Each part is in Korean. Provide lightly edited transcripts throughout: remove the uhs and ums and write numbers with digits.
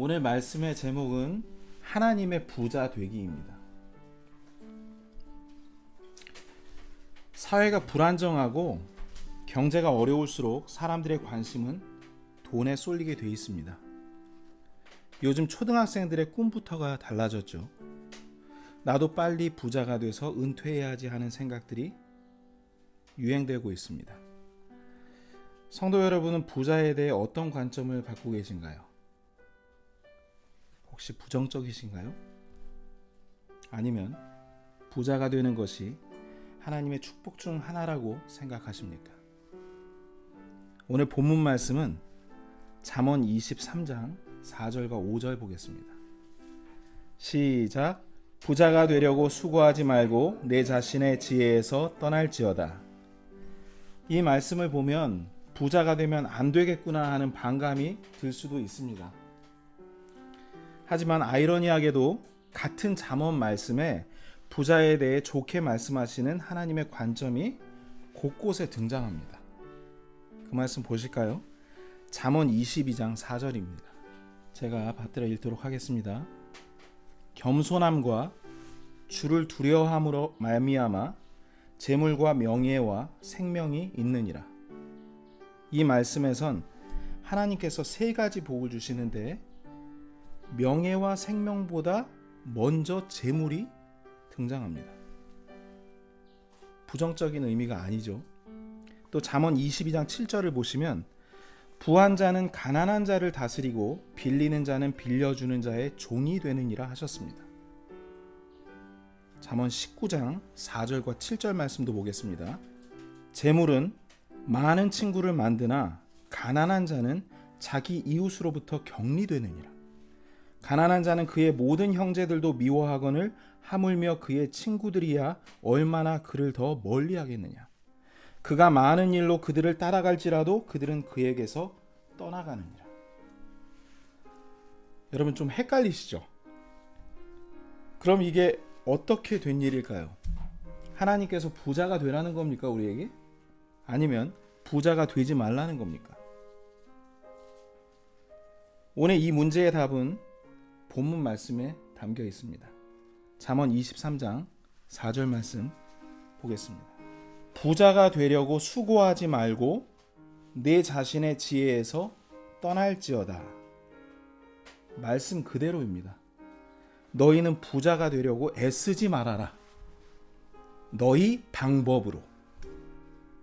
오늘 말씀의 제목은 하나님의 부자 되기입니다. 사회가 불안정하고 경제가 어려울수록 사람들의 관심은 돈에 쏠리게 돼 있습니다. 요즘 초등학생들의 꿈부터가 달라졌죠. 나도 빨리 부자가 돼서 은퇴해야지 하는 생각들이 유행되고 있습니다. 성도 여러분은 부자에 대해 어떤 관점을 갖고 계신가요? 혹시 부정적이신가요? 아니면 부자가 되는 것이 하나님의 축복 중 하나라고 생각하십니까? 오늘 본문 말씀은 잠언 23장 4절과 5절 보겠습니다. 시작. 부자가 되려고 수고하지 말고 내 자신의 지혜에서 떠날지어다. 이 말씀을 보면 부자가 되면 안 되겠구나 하는 반감이 들 수도 있습니다. 하지만 아이러니하게도 같은 잠언 말씀에 부자에 대해 좋게 말씀하시는 하나님의 관점이 곳곳에 등장합니다. 그 말씀 보실까요? 잠언 22장 4절입니다. 제가 받들어 읽도록 하겠습니다. 겸손함과 주를 두려워함으로 말미암아 재물과 명예와 생명이 있느니라. 이 말씀에선 하나님께서 세 가지 복을 주시는데 명예와 생명보다 먼저 재물이 등장합니다. 부정적인 의미가 아니죠. 또 잠언 22장 7절을 보시면 부한 자는 가난한 자를 다스리고 빌리는 자는 빌려주는 자의 종이 되느니라 하셨습니다. 잠언 19장 4절과 7절 말씀도 보겠습니다. 재물은 많은 친구를 만드나 가난한 자는 자기 이웃으로부터 격리되느니라. 가난한 자는 그의 모든 형제들도 미워하거늘 하물며 그의 친구들이야 얼마나 그를 더 멀리하겠느냐. 그가 많은 일로 그들을 따라갈지라도 그들은 그에게서 떠나가느니라. 여러분 좀 헷갈리시죠? 그럼 이게 어떻게 된 일일까요? 하나님께서 부자가 되라는 겁니까, 우리에게? 아니면 부자가 되지 말라는 겁니까? 오늘 이 문제의 답은 본문 말씀에 담겨 있습니다. 잠언 23장 4절 말씀 보겠습니다. 부자가 되려고 수고하지 말고 내 자신의 지혜에서 떠날지어다. 말씀 그대로입니다. 너희는 부자가 되려고 애쓰지 말아라. 너희 방법으로.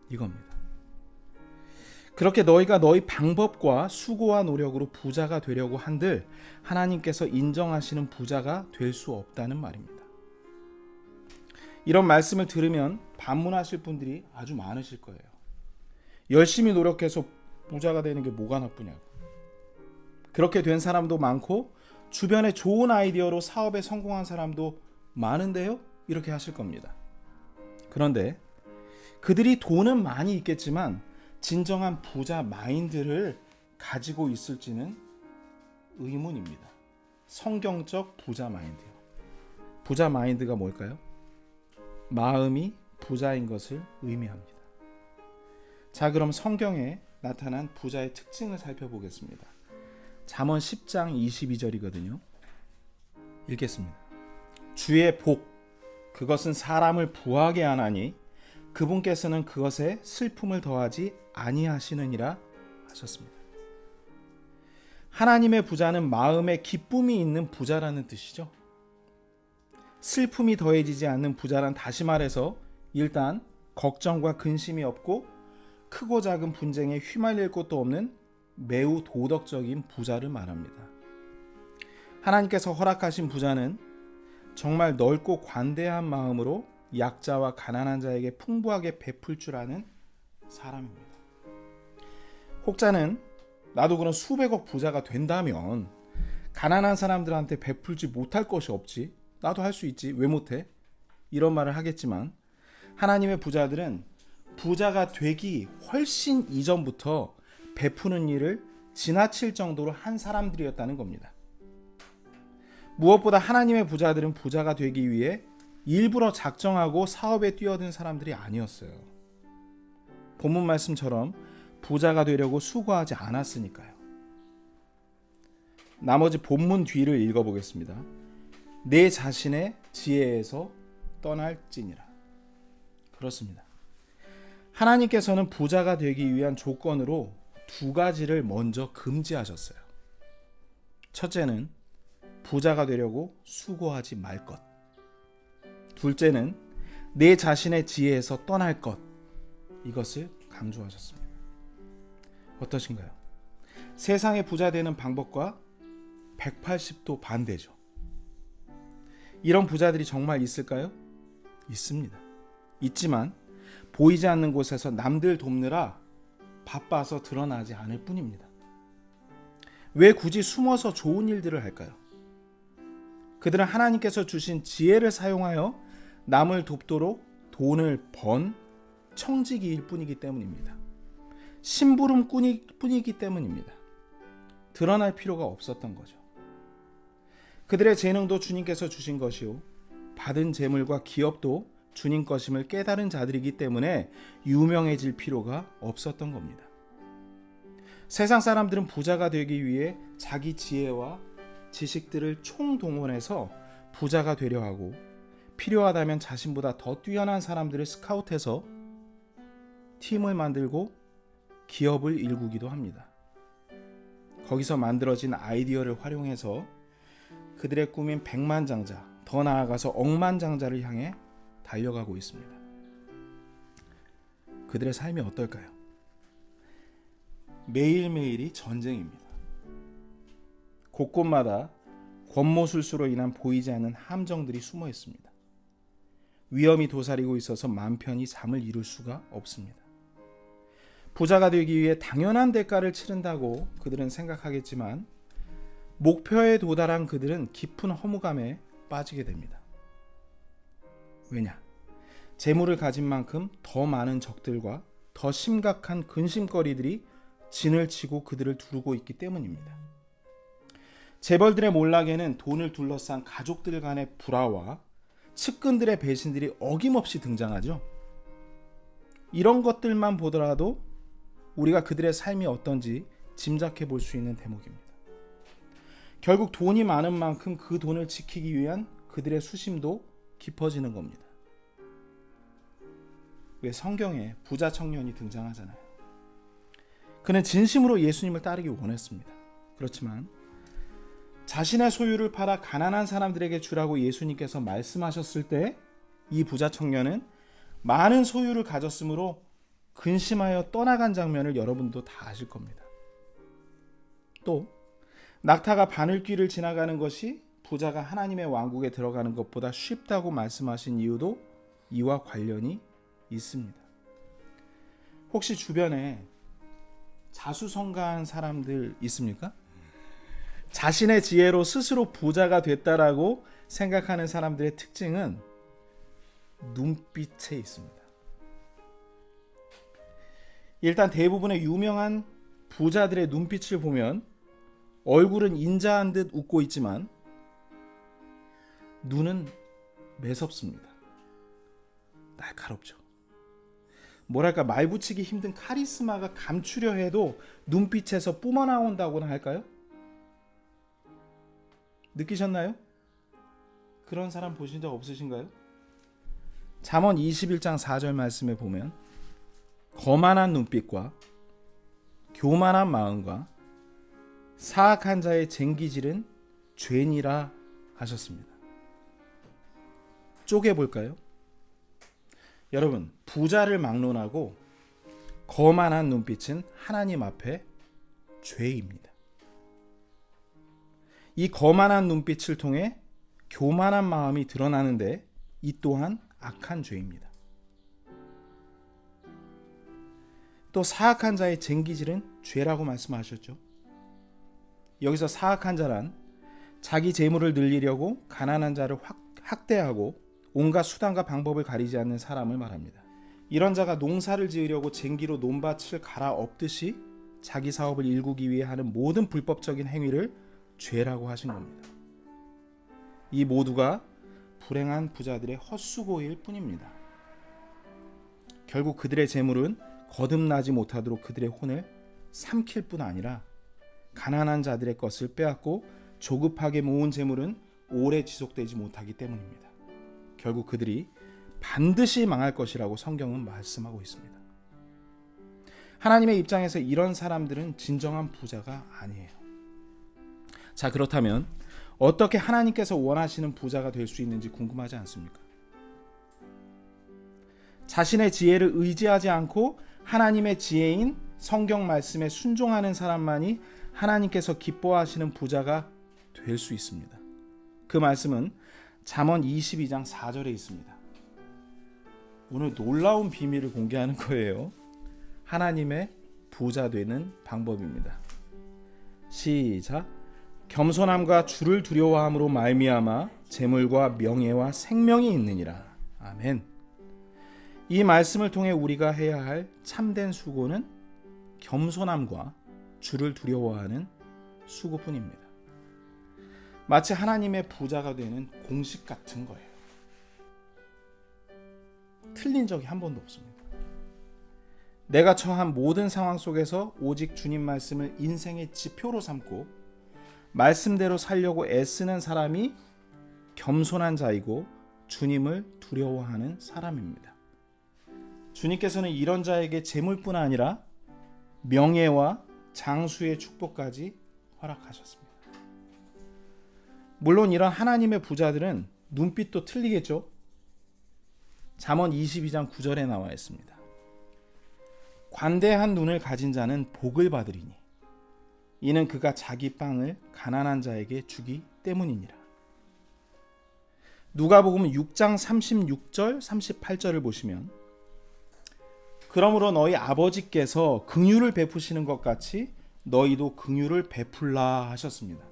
이겁니다. 그렇게 너희가 너희 방법과 수고와 노력으로 부자가 되려고 한들 하나님께서 인정하시는 부자가 될 수 없다는 말입니다. 이런 말씀을 들으면 반문하실 분들이 아주 많으실 거예요. 열심히 노력해서 부자가 되는 게 뭐가 나쁘냐고. 그렇게 된 사람도 많고 주변에 좋은 아이디어로 사업에 성공한 사람도 많은데요? 이렇게 하실 겁니다. 그런데 그들이 돈은 많이 있겠지만 진정한 부자 마인드를 가지고 있을지는 의문입니다. 성경적 부자 마인드요. 부자 마인드가 뭘까요? 마음이 부자인 것을 의미합니다. 자, 그럼 성경에 나타난 부자의 특징을 살펴보겠습니다. 잠언 10장 22절이거든요. 읽겠습니다. 주의 복, 그것은 사람을 부하게 하나니 그분께서는 그것에 슬픔을 더하지 아니하시느니라 하셨습니다. 하나님의 부자는 마음에 기쁨이 있는 부자라는 뜻이죠. 슬픔이 더해지지 않는 부자란, 다시 말해서 일단 걱정과 근심이 없고 크고 작은 분쟁에 휘말릴 것도 없는 매우 도덕적인 부자를 말합니다. 하나님께서 허락하신 부자는 정말 넓고 관대한 마음으로 약자와 가난한 자에게 풍부하게 베풀 줄 아는 사람입니다. 혹자는 나도 그런 수백억 부자가 된다면 가난한 사람들한테 베풀지 못할 것이 없지, 나도 할 수 있지, 왜 못해? 이런 말을 하겠지만 하나님의 부자들은 부자가 되기 훨씬 이전부터 베푸는 일을 지나칠 정도로 한 사람들이었다는 겁니다. 무엇보다 하나님의 부자들은 부자가 되기 위해 일부러 작정하고 사업에 뛰어든 사람들이 아니었어요. 본문 말씀처럼 부자가 되려고 수고하지 않았으니까요. 나머지 본문 뒤를 읽어보겠습니다. 내 자신의 지혜에서 떠날지니라. 그렇습니다. 하나님께서는 부자가 되기 위한 조건으로 두 가지를 먼저 금지하셨어요. 첫째는 부자가 되려고 수고하지 말 것. 둘째는 내 자신의 지혜에서 떠날 것. 이것을 강조하셨습니다. 어떠신가요? 세상의 부자 되는 방법과 180도 반대죠. 이런 부자들이 정말 있을까요? 있습니다. 있지만 보이지 않는 곳에서 남들 돕느라 바빠서 드러나지 않을 뿐입니다. 왜 굳이 숨어서 좋은 일들을 할까요? 그들은 하나님께서 주신 지혜를 사용하여 남을 돕도록 돈을 번 청지기일 뿐이기 때문입니다. 심부름꾼이기 때문입니다. 드러날 필요가 없었던 거죠. 그들의 재능도 주님께서 주신 것이요, 받은 재물과 기업도 주님 것임을 깨달은 자들이기 때문에 유명해질 필요가 없었던 겁니다. 세상 사람들은 부자가 되기 위해 자기 지혜와 지식들을 총동원해서 부자가 되려 하고, 필요하다면 자신보다 더 뛰어난 사람들을 스카우트해서 팀을 만들고 기업을 일구기도 합니다. 거기서 만들어진 아이디어를 활용해서 그들의 꿈인 백만장자, 더 나아가서 억만장자를 향해 달려가고 있습니다. 그들의 삶이 어떨까요? 매일매일이 전쟁입니다. 곳곳마다 권모술수로 인한 보이지 않는 함정들이 숨어 있습니다. 위험이 도사리고 있어서 맘 편히 잠을 이룰 수가 없습니다. 부자가 되기 위해 당연한 대가를 치른다고 그들은 생각하겠지만, 목표에 도달한 그들은 깊은 허무감에 빠지게 됩니다. 왜냐? 재물을 가진 만큼 더 많은 적들과 더 심각한 근심거리들이 진을 치고 그들을 두르고 있기 때문입니다. 재벌들의 몰락에는 돈을 둘러싼 가족들 간의 불화와 측근들의 배신들이 어김없이 등장하죠. 이런 것들만 보더라도 우리가 그들의 삶이 어떤지 짐작해 볼 수 있는 대목입니다. 결국 돈이 많은 만큼 그 돈을 지키기 위한 그들의 수심도 깊어지는 겁니다. 왜 성경에 부자 청년이 등장하잖아요. 그는 진심으로 예수님을 따르기 원했습니다. 그렇지만 자신의 소유를 팔아 가난한 사람들에게 주라고 예수님께서 말씀하셨을 때, 이 부자 청년은 많은 소유를 가졌으므로 근심하여 떠나간 장면을 여러분도 다 아실 겁니다. 또 낙타가 바늘귀를 지나가는 것이 부자가 하나님의 왕국에 들어가는 것보다 쉽다고 말씀하신 이유도 이와 관련이 있습니다. 혹시 주변에 자수성가한 사람들 있습니까? 자신의 지혜로 스스로 부자가 됐다라고 생각하는 사람들의 특징은 눈빛에 있습니다. 일단 대부분의 유명한 부자들의 눈빛을 보면 얼굴은 인자한 듯 웃고 있지만 눈은 매섭습니다. 날카롭죠. 뭐랄까, 말 붙이기 힘든 카리스마가 감추려 해도 눈빛에서 뿜어나온다고나 할까요? 느끼셨나요? 그런 사람 보신 적 없으신가요? 잠언 21장 4절 말씀에 보면 거만한 눈빛과 교만한 마음과 사악한 자의 쟁기질은 죄니라 하셨습니다. 쪼개볼까요? 여러분, 부자를 막론하고 거만한 눈빛은 하나님 앞에 죄입니다. 이 거만한 눈빛을 통해 교만한 마음이 드러나는데 이 또한 악한 죄입니다. 또 사악한 자의 쟁기질은 죄라고 말씀하셨죠. 여기서 사악한 자란 자기 재물을 늘리려고 가난한 자를 학대하고 온갖 수단과 방법을 가리지 않는 사람을 말합니다. 이런 자가 농사를 지으려고 쟁기로 논밭을 갈아엎듯이 자기 사업을 일구기 위해 하는 모든 불법적인 행위를 죄라고 하신 겁니다. 이 모두가 불행한 부자들의 헛수고일 뿐입니다. 결국 그들의 재물은 거듭나지 못하도록 그들의 혼을 삼킬 뿐 아니라 가난한 자들의 것을 빼앗고 조급하게 모은 재물은 오래 지속되지 못하기 때문입니다. 결국 그들이 반드시 망할 것이라고 성경은 말씀하고 있습니다. 하나님의 입장에서 이런 사람들은 진정한 부자가 아니에요. 자, 그렇다면 어떻게 하나님께서 원하시는 부자가 될 수 있는지 궁금하지 않습니까? 자신의 지혜를 의지하지 않고 하나님의 지혜인 성경 말씀에 순종하는 사람만이 하나님께서 기뻐하시는 부자가 될 수 있습니다. 그 말씀은 잠언 22장 4절에 있습니다. 오늘 놀라운 비밀을 공개하는 거예요. 하나님의 부자 되는 방법입니다. 시작. 겸손함과 주를 두려워함으로 말미암아 재물과 명예와 생명이 있느니라. 아멘. 이 말씀을 통해 우리가 해야 할 참된 수고는 겸손함과 주를 두려워하는 수고뿐입니다. 마치 하나님의 부자가 되는 공식 같은 거예요. 틀린 적이 한 번도 없습니다. 내가 처한 모든 상황 속에서 오직 주님 말씀을 인생의 지표로 삼고 말씀대로 살려고 애쓰는 사람이 겸손한 자이고 주님을 두려워하는 사람입니다. 주님께서는 이런 자에게 재물뿐 아니라 명예와 장수의 축복까지 허락하셨습니다. 물론 이런 하나님의 부자들은 눈빛도 틀리겠죠. 잠언 22장 9절에 나와 있습니다. 관대한 눈을 가진 자는 복을 받으리니 이는 그가 자기 빵을 가난한 자에게 주기 때문이니라. 누가복음 6장 36절 38절을 보시면 그러므로 너희 아버지께서 긍휼을 베푸시는 것 같이 너희도 긍휼을 베풀라 하셨습니다.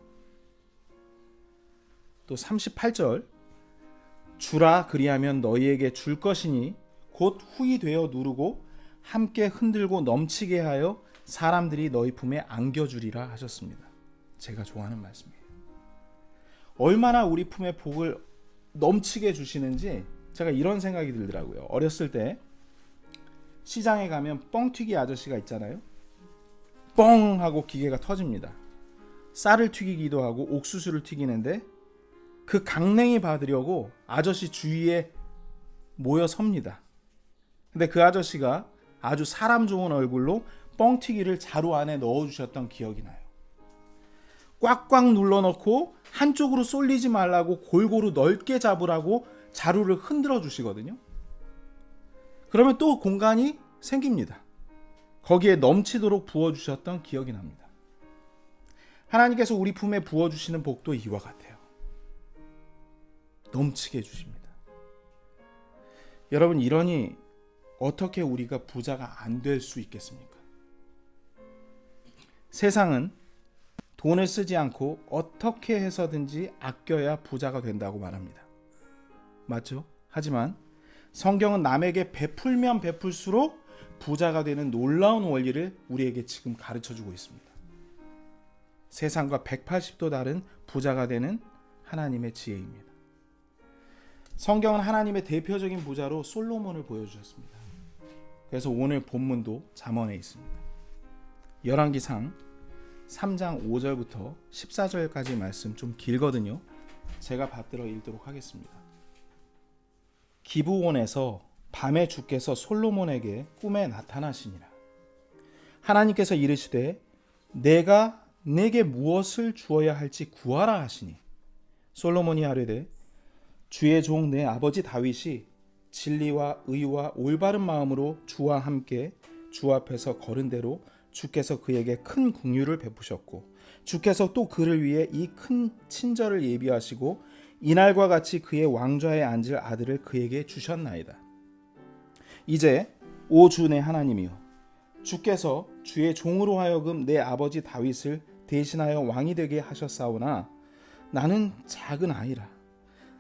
또 38절 주라 그리하면 너희에게 줄 것이니 곧 후히 되어 누르고 함께 흔들고 넘치게 하여 사람들이 너희 품에 안겨주리라 하셨습니다. 제가 좋아하는 말씀이에요. 얼마나 우리 품에 복을 넘치게 주시는지 제가 이런 생각이 들더라고요. 어렸을 때 시장에 가면 뻥튀기 아저씨가 있잖아요. 뻥 하고 기계가 터집니다. 쌀을 튀기기도 하고 옥수수를 튀기는데 그 강냉이 받으려고 아저씨 주위에 모여 섭니다. 근데 그 아저씨가 아주 사람 좋은 얼굴로 뻥튀기를 자루 안에 넣어주셨던 기억이 나요. 꽉꽉 눌러넣고 한쪽으로 쏠리지 말라고 골고루 넓게 잡으라고 자루를 흔들어 주시거든요. 그러면 또 공간이 생깁니다. 거기에 넘치도록 부어주셨던 기억이 납니다. 하나님께서 우리 품에 부어주시는 복도 이와 같아요. 넘치게 해주십니다. 여러분, 이러니 어떻게 우리가 부자가 안 될 수 있겠습니까? 세상은 돈을 쓰지 않고 어떻게 해서든지 아껴야 부자가 된다고 말합니다. 맞죠? 하지만 성경은 남에게 베풀면 베풀수록 부자가 되는 놀라운 원리를 우리에게 지금 가르쳐주고 있습니다. 세상과 180도 다른 부자가 되는 하나님의 지혜입니다. 성경은 하나님의 대표적인 부자로 솔로몬을 보여주셨습니다. 그래서 오늘 본문도 잠언에 있습니다. 열왕기상 3장 5절부터 14절까지 말씀 좀 길거든요. 제가 받들어 읽도록 하겠습니다. 기브온에서 밤에 주께서 솔로몬에게 꿈에 나타나시니라. 하나님께서 이르시되 내가 내게 무엇을 주어야 할지 구하라 하시니 솔로몬이 하려되 주의 종 내 아버지 다윗이 진리와 의와 올바른 마음으로 주와 함께 주 앞에서 걸은 대로 주께서 그에게 큰 긍휼을 베푸셨고 주께서 또 그를 위해 이 큰 친절을 예비하시고 이날과 같이 그의 왕좌에 앉을 아들을 그에게 주셨나이다. 이제 오 주 내 하나님이여 주께서 주의 종으로 하여금 내 아버지 다윗을 대신하여 왕이 되게 하셨사오나 나는 작은 아이라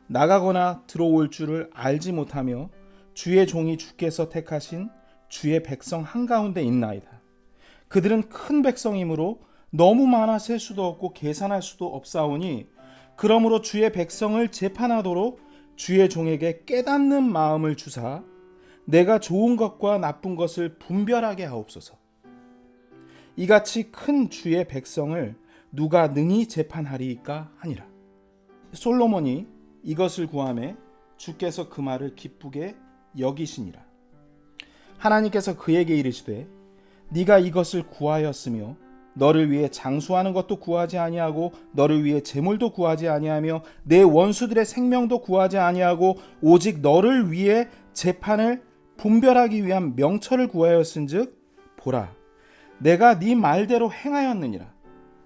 나가거나 들어올 줄을 알지 못하며 주의 종이 주께서 택하신 주의 백성 한가운데 있나이다. 그들은 큰 백성이므로 너무 많아 셀 수도 없고 계산할 수도 없사오니 그러므로 주의 백성을 재판하도록 주의 종에게 깨닫는 마음을 주사 내가 좋은 것과 나쁜 것을 분별하게 하옵소서. 이같이 큰 주의 백성을 누가 능히 재판하리이까 하니라. 솔로몬이 이것을 구하매 주께서 그 말을 기쁘게 여기시니라. 하나님께서 그에게 이르시되 네가 이것을 구하였으며 너를 위해 장수하는 것도 구하지 아니하고 너를 위해 재물도 구하지 아니하며 내 원수들의 생명도 구하지 아니하고 오직 너를 위해 재판을 분별하기 위한 명철을 구하였은즉 보라 내가 네 말대로 행하였느니라.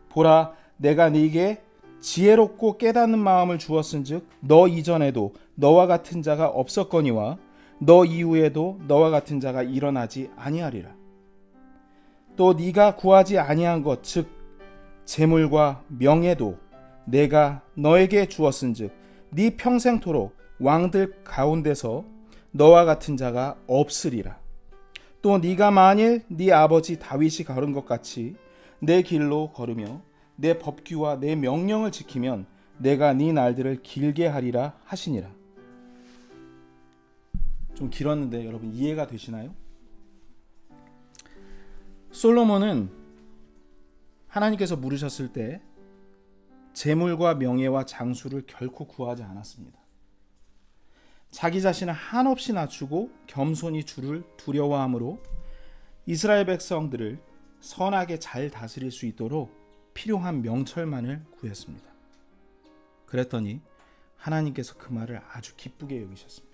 보라 내가 네게 지혜롭고 깨닫는 마음을 주었은즉 너 이전에도 너와 같은 자가 없었거니와 너 이후에도 너와 같은 자가 일어나지 아니하리라. 또 네가 구하지 아니한 것 즉 재물과 명예도 내가 너에게 주었은즉 네 평생토록 왕들 가운데서 너와 같은 자가 없으리라. 또 네가 만일 네 아버지 다윗이 걸은 것 같이 내 길로 걸으며 내 법규와 내 명령을 지키면 내가 네 날들을 길게 하리라 하시니라. 좀 길었는데 여러분 이해가 되시나요? 솔로몬은 하나님께서 물으셨을 때 재물과 명예와 장수를 결코 구하지 않았습니다. 자기 자신을 한없이 낮추고 겸손히 주를 두려워함으로 이스라엘 백성들을 선하게 잘 다스릴 수 있도록 필요한 명철만을 구했습니다. 그랬더니 하나님께서 그 말을 아주 기쁘게 여기셨습니다.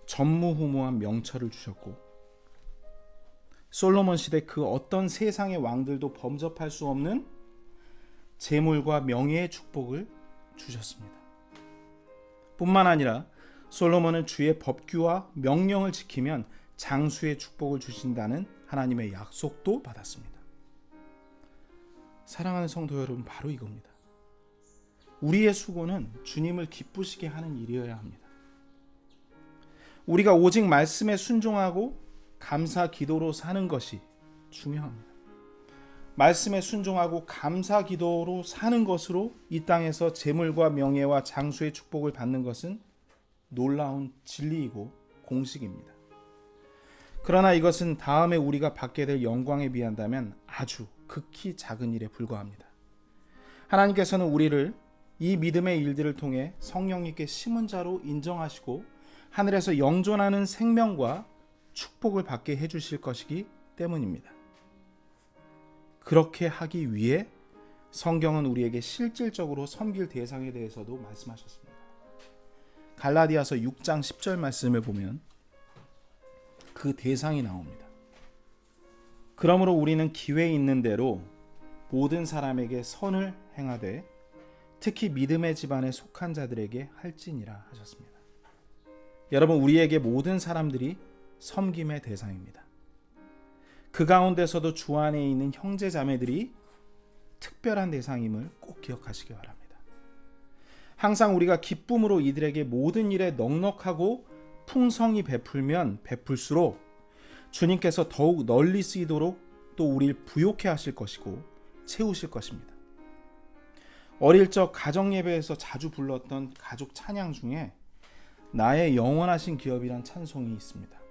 전무후무한 명철을 주셨고 솔로몬 시대 그 어떤 세상의 왕들도 범접할 수 없는 재물과 명예의 축복을 주셨습니다. 뿐만 아니라 솔로몬은 주의 법규와 명령을 지키면 장수의 축복을 주신다는 하나님의 약속도 받았습니다. 사랑하는 성도 여러분, 바로 이겁니다. 우리의 수고는 주님을 기쁘시게 하는 일이어야 합니다. 우리가 오직 말씀에 순종하고 감사 기도로 사는 것이 중요합니다. 말씀에 순종하고 감사 기도로 사는 것으로 이 땅에서 재물과 명예와 장수의 축복을 받는 것은 놀라운 진리이고 공식입니다. 그러나 이것은 다음에 우리가 받게 될 영광에 비한다면 아주 극히 작은 일에 불과합니다. 하나님께서는 우리를 이 믿음의 일들을 통해 성령님께 심은 자로 인정하시고 하늘에서 영존하는 생명과 축복을 받게 해주실 것이기 때문입니다. 그렇게 하기 위해 성경은 우리에게 실질적으로 섬길 대상에 대해서도 말씀하셨습니다. 갈라디아서 6장 10절 말씀을 보면 그 대상이 나옵니다. 그러므로 우리는 기회 있는 대로 모든 사람에게 선을 행하되 특히 믿음의 집안에 속한 자들에게 할지니라 하셨습니다. 여러분, 우리에게 모든 사람들이 섬김의 대상입니다. 그 가운데서도 주 안에 있는 형제 자매들이 특별한 대상임을 꼭 기억하시기 바랍니다. 항상 우리가 기쁨으로 이들에게 모든 일에 넉넉하고 풍성히 베풀면 베풀수록 주님께서 더욱 널리 쓰이도록 또 우리를 부욕해 하실 것이고 채우실 것입니다. 어릴 적 가정 예배에서 자주 불렀던 가족 찬양 중에 나의 영원하신 기업이란 찬송이 있습니다.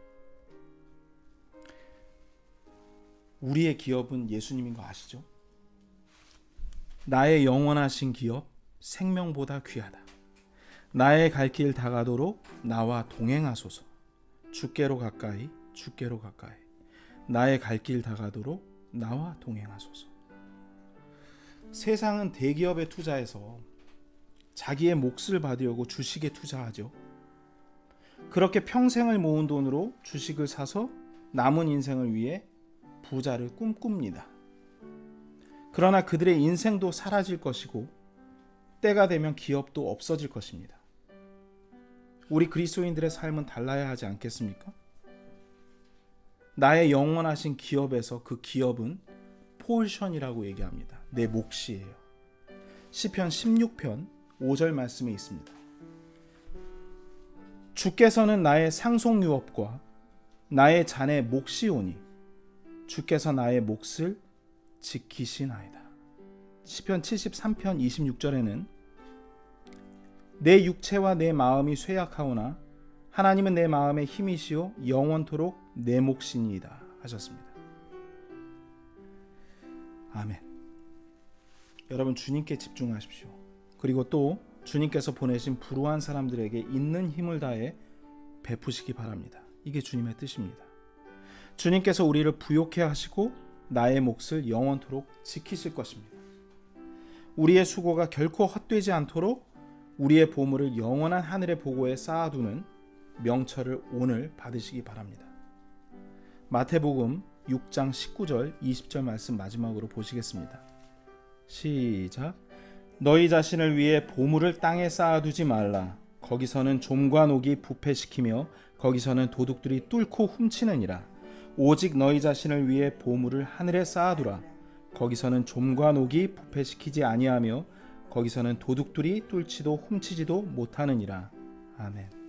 우리의 기업은 예수님인 거 아시죠? 나의 영원하신 기업, 생명보다 귀하다. 나의 갈 길 다가도록 나와 동행하소서. 주께로 가까이, 주께로 가까이. 나의 갈 길 다가도록 나와 동행하소서. 세상은 대기업에 투자해서 자기의 몫을 받으려고 주식에 투자하죠. 그렇게 평생을 모은 돈으로 주식을 사서 남은 인생을 위해 부자를 꿈꿉니다. 그러나 그들의 인생도 사라질 것이고 때가 되면 기업도 없어질 것입니다. 우리 그리스도인들의 삶은 달라야 하지 않겠습니까? 나의 영원하신 기업에서 그 기업은 포션이라고 얘기합니다. 내 몫이에요. 시편 16편 5절 말씀에 있습니다. 주께서는 나의 상속유업과 나의 잔의 몫이오니 주께서 나의 몫을 지키시나이다. 시편 73편 26절에는 내 육체와 내 마음이 쇠약하오나 하나님은 내 마음의 힘이시오 영원토록 내 몫이니이다 하셨습니다. 아멘. 여러분, 주님께 집중하십시오. 그리고 또 주님께서 보내신 불우한 사람들에게 있는 힘을 다해 베푸시기 바랍니다. 이게 주님의 뜻입니다. 주님께서 우리를 부욕해 하시고 나의 몫을 영원토록 지키실 것입니다. 우리의 수고가 결코 헛되지 않도록 우리의 보물을 영원한 하늘의 보고에 쌓아두는 명철을 오늘 받으시기 바랍니다. 마태복음 6장 19절 20절 말씀 마지막으로 보시겠습니다. 시작. 너희 자신을 위해 보물을 땅에 쌓아두지 말라. 거기서는 좀과 녹이 부패시키며 거기서는 도둑들이 뚫고 훔치느니라. 오직 너희 자신을 위해 보물을 하늘에 쌓아두라. 거기서는 좀과 녹이 부패시키지 아니하며 거기서는 도둑들이 뚫지도 훔치지도 못하느니라. 아멘.